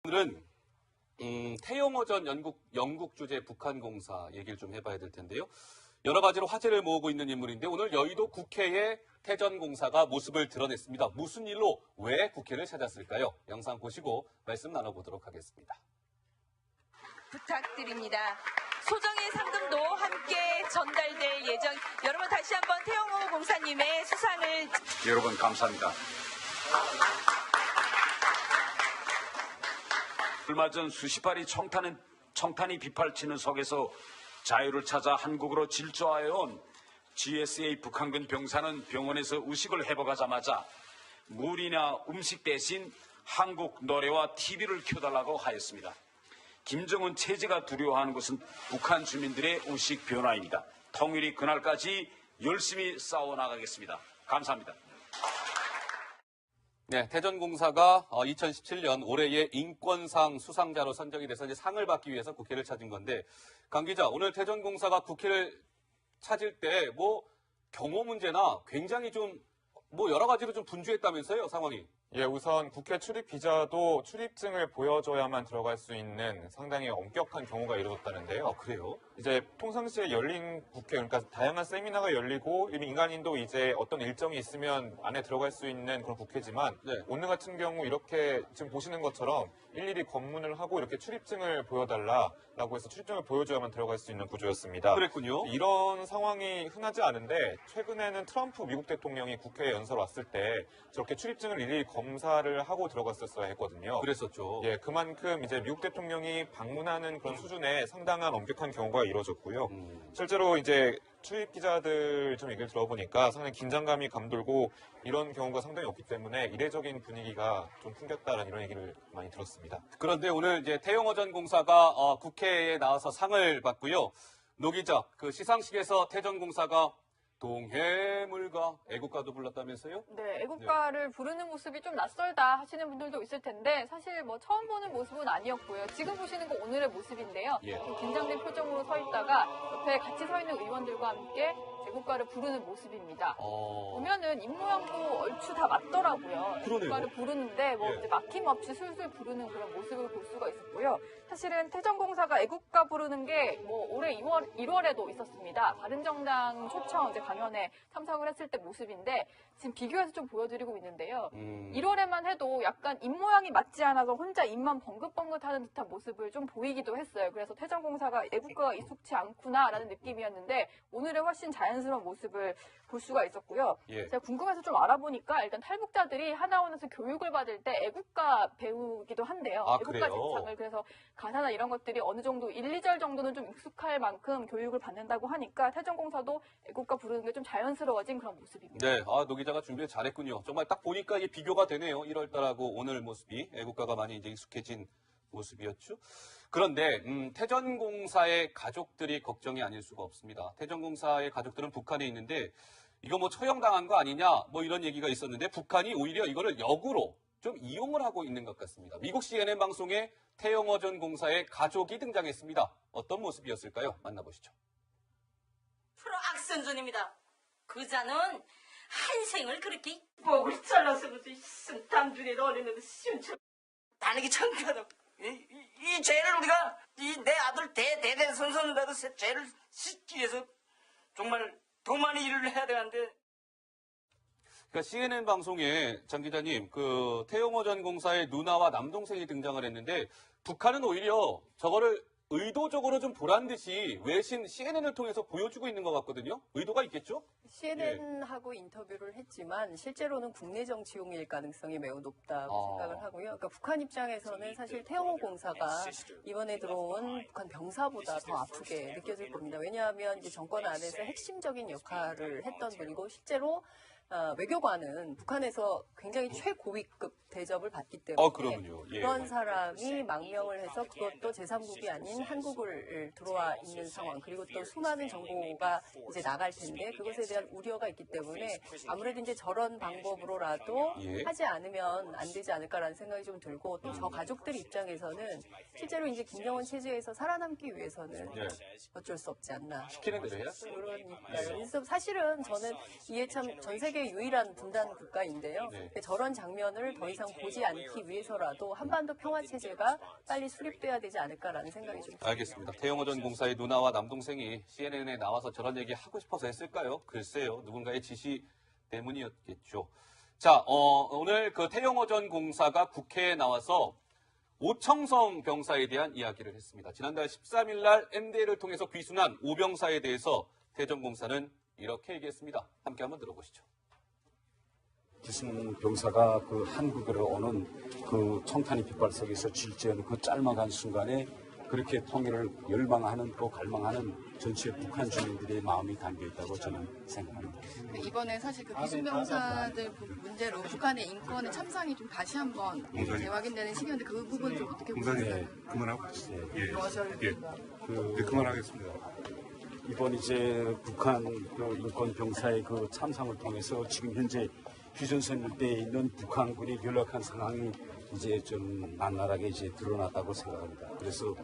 오늘은 태영호 전 영국 주재 북한공사 얘기를 좀 해봐야 될 텐데요. 여러 가지로 화제를 모으고 있는 인물인데 오늘 여의도 국회에 태 전 공사가 모습을 드러냈습니다. 무슨 일로 왜 국회를 찾았을까요? 영상 보시고 말씀 나눠보도록 하겠습니다. 부탁드립니다. 소정의 상금도 함께 전달될 예정. 여러분 다시 한번 태영호 공사님의 수상을 여러분 감사합니다. 얼마 전 수십 발이 청탄이 빗발치는 속에서 자유를 찾아 한국으로 질주하여 온 GSA 북한군 병사는 병원에서 의식을 회복하자마자 물이나 음식 대신 한국 노래와 TV를 켜달라고 하였습니다. 김정은 체제가 두려워하는 것은 북한 주민들의 의식 변화입니다. 통일이 그날까지 열심히 싸워나가겠습니다. 감사합니다. 네, 태 전 공사가 2017년 올해의 인권상 수상자로 선정이 돼서 이제 상을 받기 위해서 국회를 찾은 건데, 강 기자, 오늘 태 전 공사가 국회를 찾을 때 경호 문제나 굉장히 여러 가지로 좀 분주했다면서요, 상황이? 예, 우선 국회 출입 비자도 출입증을 보여줘야만 들어갈 수 있는 상당히 엄격한 경우가 이루어졌다는데요. 아, 그래요? 이제 평상시에 열린 국회, 그러니까 다양한 세미나가 열리고 민간인도 이제 어떤 일정이 있으면 안에 들어갈 수 있는 그런 국회지만, 네. 오늘 같은 경우 이렇게 지금 보시는 것처럼 일일이 검문을 하고 이렇게 출입증을 보여달라라고 해서 출입증을 보여줘야만 들어갈 수 있는 구조였습니다. 그랬군요. 이런 상황이 흔하지 않은데, 최근에는 트럼프 미국 대통령이 국회에 연설 왔을 때 저렇게 출입증을 일일이 검사를 하고 들어갔었어야 했거든요. 그랬었죠. 예, 그만큼 이제 미국 대통령이 방문하는 그런 수준의 상당한 엄격한 경우가 이루어졌고요. 실제로 이제 출입 기자들 좀 얘기를 들어보니까 상당히 긴장감이 감돌고 이런 경우가 상당히 없기 때문에 이례적인 분위기가 좀 풍겼다는 이런 얘기를 많이 들었습니다. 그런데 오늘 이제 태영호 전 공사가 국회에 나와서 상을 받고요. 노 기자, 그 시상식에서 태 전 공사가 동해물과 애국가도 불렀다면서요? 네, 애국가를 부르는 모습이 좀 낯설다 하시는 분들도 있을 텐데 사실 처음 보는 모습은 아니었고요. 지금 보시는 거 오늘의 모습인데요. 예. 좀 긴장된 표정으로 서 있다가 옆에 같이 서 있는 의원들과 함께 애국가를 부르는 모습입니다. 보면은 입모양도 얼추 다 맞더라고요. 그러네요. 애국가를 부르는데 예. 이제 막힘없이 술술 부르는 그런 모습을 볼 수가 있었고요. 사실은 태전공사가 애국가 부르는 게 올해 1월에도 있었습니다. 바른정당 초청 이제 강연에 참석을 했을 때 모습인데 지금 비교해서 좀 보여드리고 있는데요. 1월에만 해도 약간 입모양이 맞지 않아서 혼자 입만 벙긋벙긋하는 듯한 모습을 좀 보이기도 했어요. 그래서 태전공사가 애국가가 익숙치 않구나라는 느낌이었는데 오늘의 훨씬 자연스러운 모습을 볼 수가 있었고요. 예. 제가 궁금해서 좀 알아보니까 일단 탈북자들이 하나원에서 교육을 받을 때 애국가 배우기도 한대요. 아, 애국가 그래요? 제창을. 그래서 가사나 이런 것들이 어느 정도 1, 2절 정도는 좀 익숙할 만큼 교육을 받는다고 하니까 태전공사도 애국가 부르는 게 좀 자연스러워진 그런 모습입니다. 네, 노 기자가 준비를 잘했군요. 정말 딱 보니까 이게 비교가 되네요. 1월 달하고 오늘 모습이 애국가가 많이 이제 익숙해진 모습이었죠. 그런데 태전공사의 가족들이 걱정이 아닐 수가 없습니다. 태전공사의 가족들은 북한에 있는데 이거 처형당한 거 아니냐 이런 얘기가 있었는데 북한이 오히려 이거를 역으로 좀 이용을 하고 있는 것 같습니다. 미국 CNN 방송에 태영호 전 공사의 가족이 등장했습니다. 어떤 모습이었을까요? 만나보시죠. 프로 악선전입니다. 그자는 한 생을 그렇게 목을 잘라서 무슨 승탐준에 넣어내는 심처 다니기 청가도 이 죄를 우리가 내 아들 대대손손이라도 죄를 씻기 위해서 정말 더 많이 일을 해야 되는데. 그러니까 CNN 방송에 장 기자님, 그 태영호 전 공사의 누나와 남동생이 등장을 했는데 북한은 오히려 저거를 의도적으로 좀 보란 듯이 외신 CNN을 통해서 보여주고 있는 것 같거든요. 의도가 있겠죠? CNN하고 인터뷰를 했지만 실제로는 국내 정치용일 가능성이 매우 높다고 생각을 하고요. 그러니까 북한 입장에서는 사실 태영호 공사가 이번에 들어온 북한 병사보다 더 아프게 느껴질 겁니다. 왜냐하면 이제 정권 안에서 핵심적인 역할을 했던 분이고 실제로 외교관은 북한에서 굉장히 최고위급 대접을 받기 때문에 그러군요. 예. 그런 사람이 망명을 해서 그것도 제3국이 아닌 한국을 들어와 있는 상황, 그리고 또 수많은 정보가 이제 나갈 텐데 그것에 대한 우려가 있기 때문에 아무래도 이제 저런 방법으로라도 하지 않으면 안 되지 않을까라는 생각이 좀 들고, 또 저 가족들 입장에서는 실제로 이제 김정은 체제에서 살아남기 위해서는 어쩔 수 없지 않나. 시키는 대로 해야? 그러니까요. 그래서 사실은 저는 이게 참 전 세계 세계 유일한 분단 국가인데요. 네. 저런 장면을 더 이상 보지 않기 위해서라도 한반도 평화 체제가 빨리 수립돼야 되지 않을까라는 생각이 좀 듭니다. 알겠습니다. 태영호전 공사의 누나와 남동생이 CNN에 나와서 저런 얘기 하고 싶어서 했을까요? 글쎄요. 누군가의 지시 때문이었겠죠. 자, 오늘 그 태영호전 공사가 국회에 나와서 오청성 병사에 대한 이야기를 했습니다. 지난달 13일 날 MDL을 통해서 귀순한 오병사에 대해서 태전공사는 이렇게 얘기했습니다. 함께 한번 들어보시죠. 기순 병사가 그 한국으로 오는 그 청탄이 빗발 속에서 질주하는 그 짤막한 순간에 그렇게 통일을 열망하는 또 갈망하는 전체 북한 주민들의 마음이 담겨 있다고 저는 생각합니다. 이번에 사실 그 기순병사들 문제로 북한의 인권의 참상이 좀 다시 한번 재확인되는 시기인데 그 부분 좀 어떻게 보세요? 그만하고 하시죠. 예. 그만하겠습니다. 이번 이제 북한 그 인권 병사의 그 참상을 통해서 지금 현재 휴전선 일대에 있는 북한군이 연락한 상황이 이제 좀 만나하게 이제 드러났다고 생각합니다. 그래서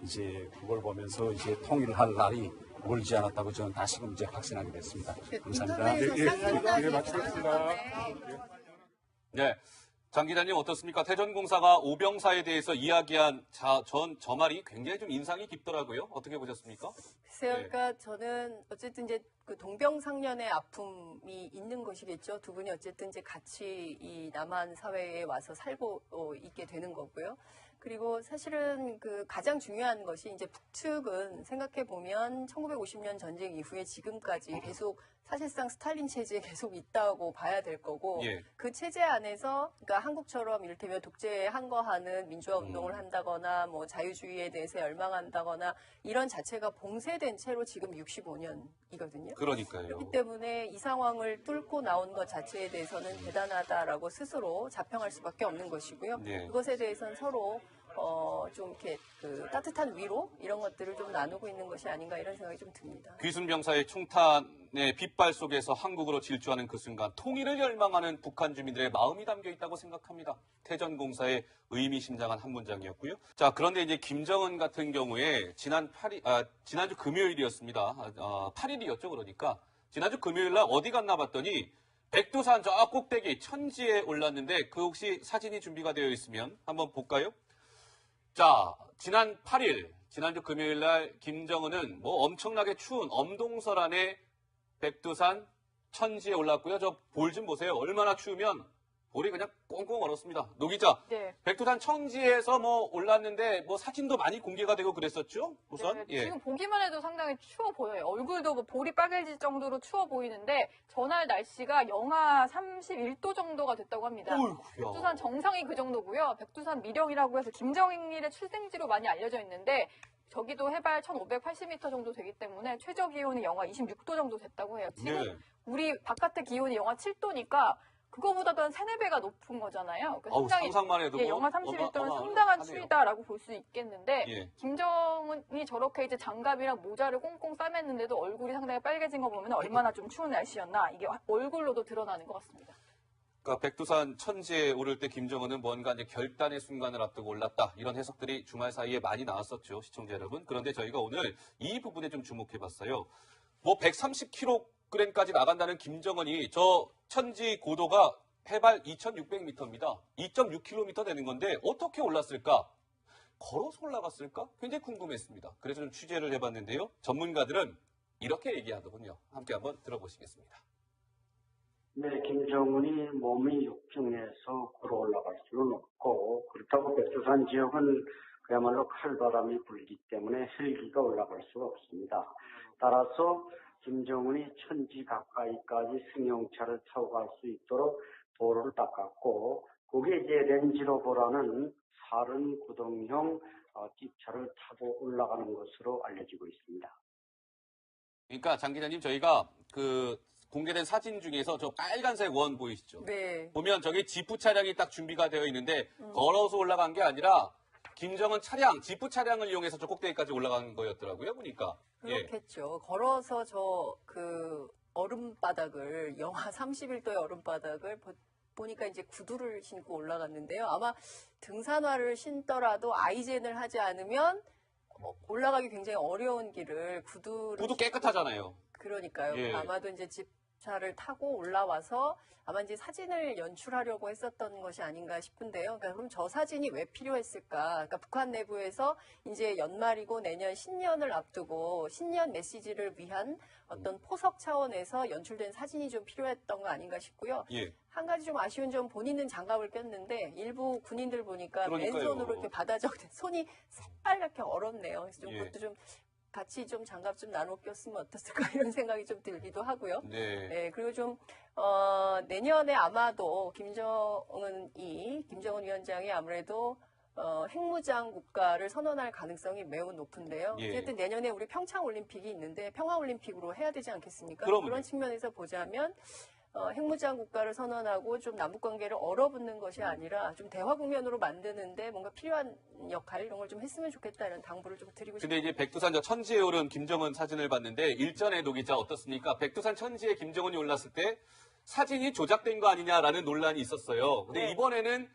이제 그걸 보면서 이제 통일을 할 날이 멀지 않았다고 저는 다시금 이제 확신하게 됐습니다. 감사합니다. 예, 마치겠습니다. 네. 장 기자님 어떻습니까? 태전공사가 오병사에 대해서 이야기한 저 말이 굉장히 좀 인상이 깊더라고요. 어떻게 보셨습니까? 글쎄요, 네. 그러니까 저는 어쨌든 이제 그 동병상련의 아픔이 있는 것이겠죠. 두 분이 어쨌든 이제 같이 이 남한 사회에 와서 살고 있게 되는 거고요. 그리고 사실은 그 가장 중요한 것이 이제 북측은 생각해 보면 1950년 전쟁 이후에 지금까지 계속 사실상 스탈린 체제에 계속 있다고 봐야 될 거고 예. 그 체제 안에서 그러니까 한국처럼 이를테면 독재에 항거하는 민주화 운동을 한다거나 뭐 자유주의에 대해서 열망한다거나 이런 자체가 봉쇄된 채로 지금 65년이거든요. 그러니까요. 그렇기 때문에 이 상황을 뚫고 나온 것 자체에 대해서는 대단하다라고 스스로 자평할 수밖에 없는 것이고요. 네. 그것에 대해서는 서로 좀 이렇게 그 따뜻한 위로 이런 것들을 좀 나누고 있는 것이 아닌가 이런 생각이 좀 듭니다. 귀순병사의 총탄의 빗발 속에서 한국으로 질주하는 그 순간 통일을 열망하는 북한 주민들의 마음이 담겨 있다고 생각합니다. 태전공사의 의미심장한 한 문장이었고요. 자, 그런데 이제 김정은 같은 경우에 지난주 금요일이었습니다. 8일이었죠. 그러니까 지난주 금요일 날 어디 갔나 봤더니 백두산 저 꼭대기 천지에 올랐는데 그 혹시 사진이 준비가 되어 있으면 한번 볼까요? 자, 지난 8일, 지난주 금요일 날 김정은은 뭐 엄청나게 추운 엄동설안의 백두산 천지에 올랐고요. 저 볼 좀 보세요. 얼마나 추우면 볼이 그냥 꽁꽁 얼었습니다. 노 기자, 네. 백두산 천지에서 뭐 올랐는데 뭐 사진도 많이 공개가 되고 그랬었죠? 우선. 네, 예. 지금 보기만 해도 상당히 추워 보여요. 얼굴도 뭐 볼이 빨개질 정도로 추워 보이는데 전날 날씨가 영하 31도 정도가 됐다고 합니다. 어이구야. 백두산 정상이 그 정도고요. 백두산 미령이라고 해서 김정일의 출생지로 많이 알려져 있는데 저기도 해발 1580m 정도 되기 때문에 최저 기온이 영하 26도 정도 됐다고 해요. 지금 네. 우리 바깥의 기온이 영하 7도니까 그거보다도 한 3, 4배가 높은 거잖아요. 그러니까 아우, 상상만 해도 예, 뭐 영하 31도는 상당한 어마어마하네요. 추위다라고 볼 수 있겠는데 예. 김정은이 저렇게 이제 장갑이랑 모자를 꽁꽁 싸맸는데도 얼굴이 상당히 빨개진 거 보면 얼마나 좀 추운 날씨였나 이게 얼굴로도 드러나는 것 같습니다. 그러니까 백두산 천지에 오를 때 김정은은 뭔가 이제 결단의 순간을 앞두고 올랐다. 이런 해석들이 주말 사이에 많이 나왔었죠, 시청자 여러분. 그런데 저희가 오늘 이 부분에 좀 주목해봤어요. 뭐 130kg까지 나간다는 김정은이 저 천지 고도가 해발 2,600m입니다. 2.6km 되는 건데 어떻게 올랐을까? 걸어서 올라갔을까? 굉장히 궁금했습니다. 그래서 좀 취재를 해봤는데요. 전문가들은 이렇게 얘기하더군요. 함께 한번 들어보시겠습니다. 네, 김정은이 몸이 육중해서 걸어 올라갈 수는 없고 그렇다고 백두산 지역은 그야말로 칼바람이 불기 때문에 헬기가 올라갈 수가 없습니다. 따라서 김정은이 천지 가까이까지 승용차를 타고 갈 수 있도록 도로를 닦았고 거기에 이제 렌지로버라는 사른 구동형 찝차를 타고 올라가는 것으로 알려지고 있습니다. 그러니까 장 기자님 저희가 그 공개된 사진 중에서 저 빨간색 원 보이시죠? 네. 보면 저기 지프 차량이 딱 준비가 되어 있는데 걸어서 올라간 게 아니라 김정은 차량, 지프 차량을 이용해서 저 꼭대기까지 올라간 거였더라고요, 보니까. 예. 그렇겠죠. 걸어서 저 그 얼음바닥을 영하 31도의 얼음바닥을 보니까 이제 구두를 신고 올라갔는데요. 아마 등산화를 신더라도 아이젠을 하지 않으면 올라가기 굉장히 어려운 길을 구두 구두 깨끗하잖아요. 그러니까요. 예. 아마도 이제 차를 타고 올라와서 아마 이제 사진을 연출하려고 했었던 것이 아닌가 싶은데요. 그러니까 그럼 저 사진이 왜 필요했을까? 그러니까 북한 내부에서 이제 연말이고 내년 신년을 앞두고 신년 메시지를 위한 어떤 포석 차원에서 연출된 사진이 좀 필요했던 거 아닌가 싶고요. 예. 한 가지 좀 아쉬운 점, 본인은 장갑을 꼈는데 일부 군인들 보니까 그러니까요. 맨손으로 이렇게 받아 적는 손이 새빨갛게 얼었네요. 그래서 좀 예. 그것도 좀 같이 좀 장갑 좀 나눠 꼈으면 어땠을까 이런 생각이 좀 들기도 하고요. 네. 네, 그리고 좀 내년에 아마도 김정은 위원장이 아무래도 핵무장 국가를 선언할 가능성이 매우 높은데요. 예. 어쨌든 내년에 우리 평창 올림픽이 있는데 평화 올림픽으로 해야 되지 않겠습니까? 그럼요. 그런 측면에서 보자면 핵무장 국가를 선언하고 좀 남북 관계를 얼어붙는 것이 아니라 좀 대화 국면으로 만드는데 뭔가 필요한 역할 이런 걸 좀 했으면 좋겠다 이런 당부를 좀 드리고 근데 싶습니다. 이제 백두산 저 천지에 오른 김정은 사진을 봤는데 일전에 노기자 어떻습니까? 백두산 천지에 김정은이 올랐을 때 사진이 조작된 거 아니냐라는 논란이 있었어요. 근데 네. 이번에는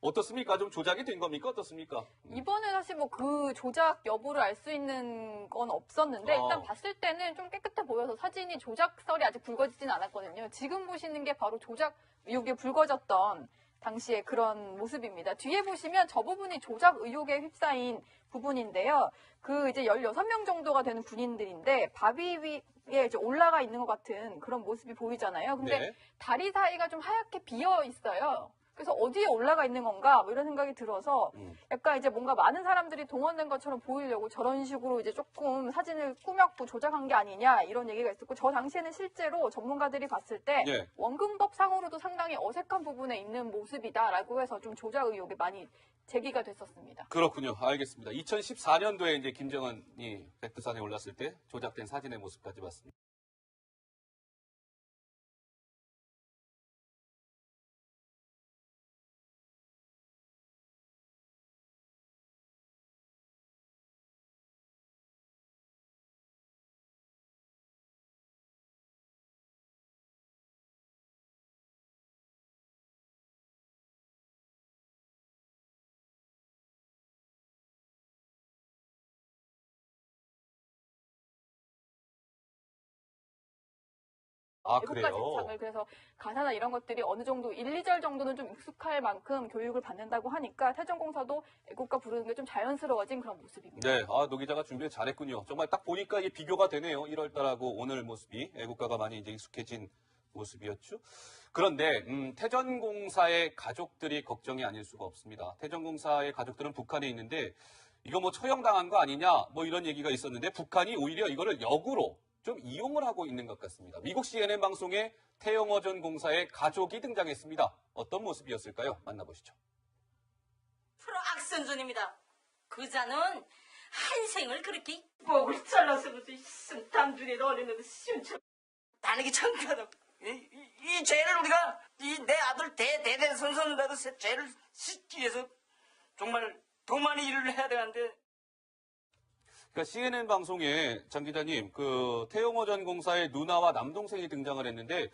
어떻습니까? 좀 조작이 된 겁니까? 어떻습니까? 이번에 사실 뭐 그 조작 여부를 알 수 있는 건 없었는데 일단 어. 봤을 때는 좀 깨끗해 보여서 사진이 조작설이 아직 불거지진 않았거든요. 지금 보시는 게 바로 조작 의혹에 불거졌던 당시의 그런 모습입니다. 뒤에 보시면 저 부분이 조작 의혹에 휩싸인 부분인데요. 그 이제 16명 정도가 되는 군인들인데 바위 위에 이제 올라가 있는 것 같은 그런 모습이 보이잖아요. 근데 네. 다리 사이가 좀 하얗게 비어 있어요. 그래서 어디에 올라가 있는 건가 뭐 이런 생각이 들어서 약간 이제 뭔가 많은 사람들이 동원된 것처럼 보이려고 저런 식으로 이제 조금 사진을 꾸몄고 조작한 게 아니냐 이런 얘기가 있었고 저 당시에는 실제로 전문가들이 봤을 때 예. 원근법 상으로도 상당히 어색한 부분에 있는 모습이다라고 해서 좀 조작 의혹이 많이 제기가 됐었습니다. 그렇군요. 알겠습니다. 2014년도에 이제 김정은이 백두산에 올랐을 때 조작된 사진의 모습까지 봤습니다. 아, 애국가 그래요? 제창을 그래서 가사나 이런 것들이 어느 정도 1, 2절 정도는 좀 익숙할 만큼 교육을 받는다고 하니까 태전공사도 애국가 부르는 게 좀 자연스러워진 그런 모습입니다. 네, 노 기자가 준비를 잘했군요. 정말 딱 보니까 이게 비교가 되네요. 1월달하고 오늘 모습이 애국가가 많이 이제 익숙해진 모습이었죠. 그런데 태전공사의 가족들이 걱정이 아닐 수가 없습니다. 태전공사의 가족들은 북한에 있는데 이거 뭐 처형당한 거 아니냐 뭐 이런 얘기가 있었는데 북한이 오히려 이거를 역으로 좀 이용을 하고 있는 것 같습니다. 미국 CNN 방송에 태영호 전 공사의 가족이 등장했습니다. 어떤 모습이었을까요? 만나보시죠. 프로 악선전입니다. 그자는 한 생을 그렇게 목을 잘라서 숨탐 눈에 넣어내는 심처 나에게 청가도 이 죄를 우리가 내 아들 대대손손이라도 죄를 씻기 위해서 정말 더 많이 일을 해야 되는데. 그러니까 CNN 방송에 장 기자님 그 태영호 전 공사의 누나와 남동생이 등장을 했는데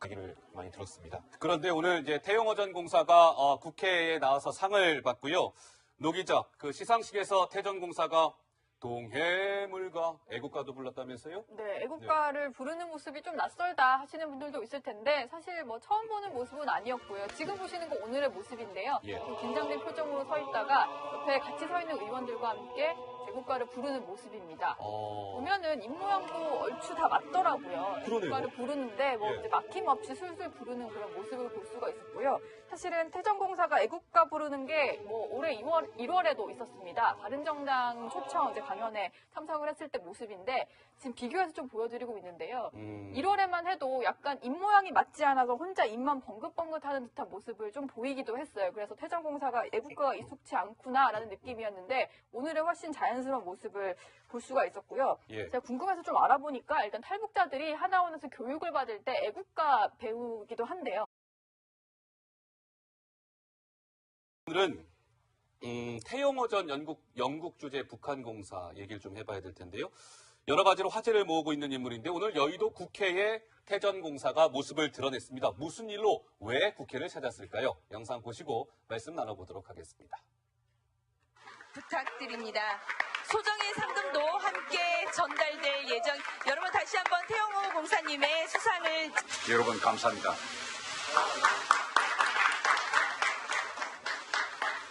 얘기를 많이 들었습니다. 그런데 오늘 이제 태영호 전 공사가 국회에 나와서 상을 받고요. 노 기자, 그 시상식에서 태전공사가 동해물과 애국가도 불렀다면서요? 네, 애국가를 부르는 모습이 좀 낯설다 하시는 분들도 있을 텐데 사실 뭐 처음 보는 모습은 아니었고요. 지금 보시는 거 오늘의 모습인데요. 예. 좀 긴장된 표정으로 서 있다가 옆에 같이 서 있는 의원들과 함께 애국가를 부르는 모습입니다. 보면은 입모양도 얼추 다 맞더라고요. 그러네요. 애국가를 부르는데 뭐 예. 이제 막힘없이 술술 부르는 그런 모습을 볼 수가 있었고요. 사실은 태전공사가 애국가 부르는 게 뭐 올해 1월에도 있었습니다. 바른정당 초청 이제 강연에 참석을 했을 때 모습인데 지금 비교해서 좀 보여드리고 있는데요. 1월에만 해도 약간 입모양이 맞지 않아서 혼자 입만 벙긋벙긋하는 듯한 모습을 좀 보이기도 했어요. 그래서 태전공사가 애국가가 익숙치 않구나라는 느낌이었는데 오늘은 훨씬 자연스러운 모습을 볼 수가 있었고요. 예. 제가 궁금해서 좀 알아보니까 일단 탈북자들이 하나원에서 교육을 받을 때 애국가 배우기도 한대요. 오늘은 태영호 전 영국 주재 북한 공사 얘기를 좀 해봐야 될 텐데요. 여러 가지로 화제를 모으고 있는 인물인데 오늘 여의도 국회에 태전 공사가 모습을 드러냈습니다. 무슨 일로 왜 국회를 찾았을까요? 영상 보시고 말씀 나눠보도록 하겠습니다. 부탁드립니다. 소정의 상금도 함께 전달될 예정. 여러분 다시 한번 태영호 공사님의 수상을 여러분 감사합니다.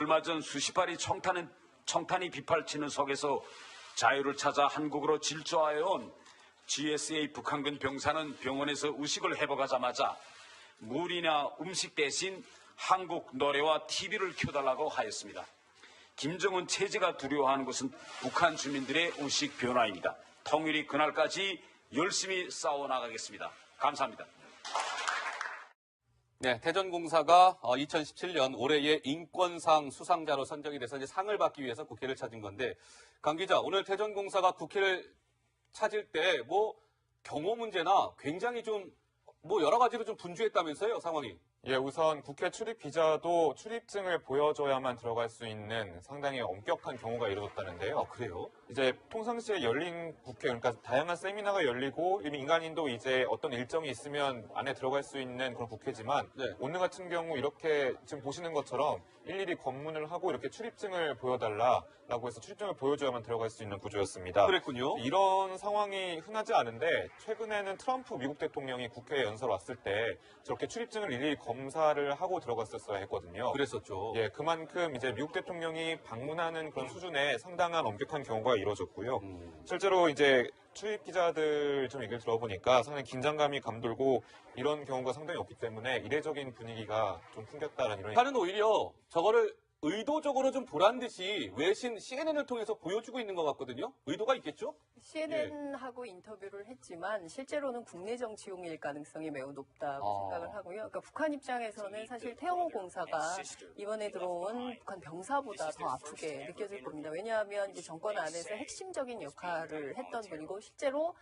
얼마 전 수십 발이 청탄이 빗발치는 속에서 자유를 찾아 한국으로 질주하여 온 GSA 북한군 병사는 병원에서 의식을 회복하자마자 물이나 음식 대신 한국 노래와 TV를 켜달라고 하였습니다. 김정은 체제가 두려워하는 것은 북한 주민들의 의식 변화입니다. 통일이 그날까지 열심히 싸워나가겠습니다. 감사합니다. 네, 태전공사가 2017년 올해의 인권상 수상자로 선정이 돼서 이제 상을 받기 위해서 국회를 찾은 건데, 강 기자, 오늘 태전공사가 국회를 찾을 때 뭐 경호 문제나 굉장히 좀 뭐 여러 가지로 좀 분주했다면서요, 상황이? 예, 우선 국회 출입 비자도 출입증을 보여줘야만 들어갈 수 있는 상당히 엄격한 경우가 이루어졌다는데요. 아, 그래요? 이제 평상시에 열린 국회, 그러니까 다양한 세미나가 열리고 이미 민간인도 이제 어떤 일정이 있으면 안에 들어갈 수 있는 그런 국회지만 네. 오늘 같은 경우 이렇게 지금 보시는 것처럼 일일이 검문을 하고 이렇게 출입증을 보여달라라고 해서 출입증을 보여줘야만 들어갈 수 있는 구조였습니다. 그랬군요. 이런 상황이 흔하지 않은데 최근에는 트럼프 미국 대통령이 국회에 연설 왔을 때 저렇게 출입증을 일일이 검사를 하고 들어갔었어야 했거든요. 그랬었죠. 예, 그만큼 이제 미국 대통령이 방문하는 그런 수준의 상당한 엄격한 경우가 이루어졌고요. 실제로 이제 출입 기자들 좀 얘기를 들어보니까 상당히 긴장감이 감돌고 이런 경우가 상당히 없기 때문에 이례적인 분위기가 좀 풍겼다는 이런. 북한은 오히려 저거를 의도적으로 좀 보란 듯이 외신 CNN을 통해서 보여주고 있는 것 같거든요. 의도가 있겠죠? CNN하고 인터뷰를 했지만 실제로는 국내 정치용일 가능성이 매우 높다고 생각을 하고요. 그러니까 북한 입장에서는 사실 태영호 공사가 이번에 들어온 북한 병사보다 더 아프게 느껴질 겁니다. 왜냐하면 이제 정권 안에서 핵심적인 역할을 했던 분이고 실제로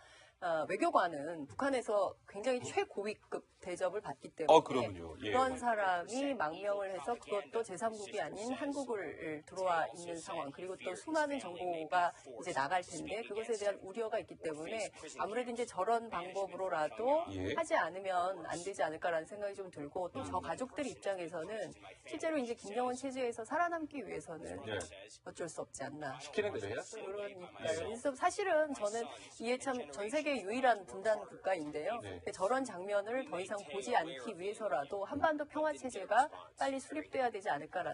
외교관은 북한에서 굉장히 최고위급 대접을 받기 때문에 그러면요. 예. 그런 사람이 망명을 해서 그것도 제3국이 아닌 한국을 들어와 있는 상황, 그리고 또 수많은 정보가 이제 나갈 텐데 그것에 대한 우려가 있기 때문에 아무래도 이제 저런 방법으로라도 예. 하지 않으면 안 되지 않을까라는 생각이 좀 들고 또 저 가족들 입장에서는 실제로 이제 김정은 체제에서 살아남기 위해서는 예. 어쩔 수 없지 않나. 시키는 대로 해야죠. 그러니까요. 그래서 사실은 저는 이게 참 전 세계 유일한 분단 국가인데요. 네. 저런 장면을 더 이상 보지 않기 위해서라도 한반도 평화 체제가 빨리 수립돼야 되지 않을까라는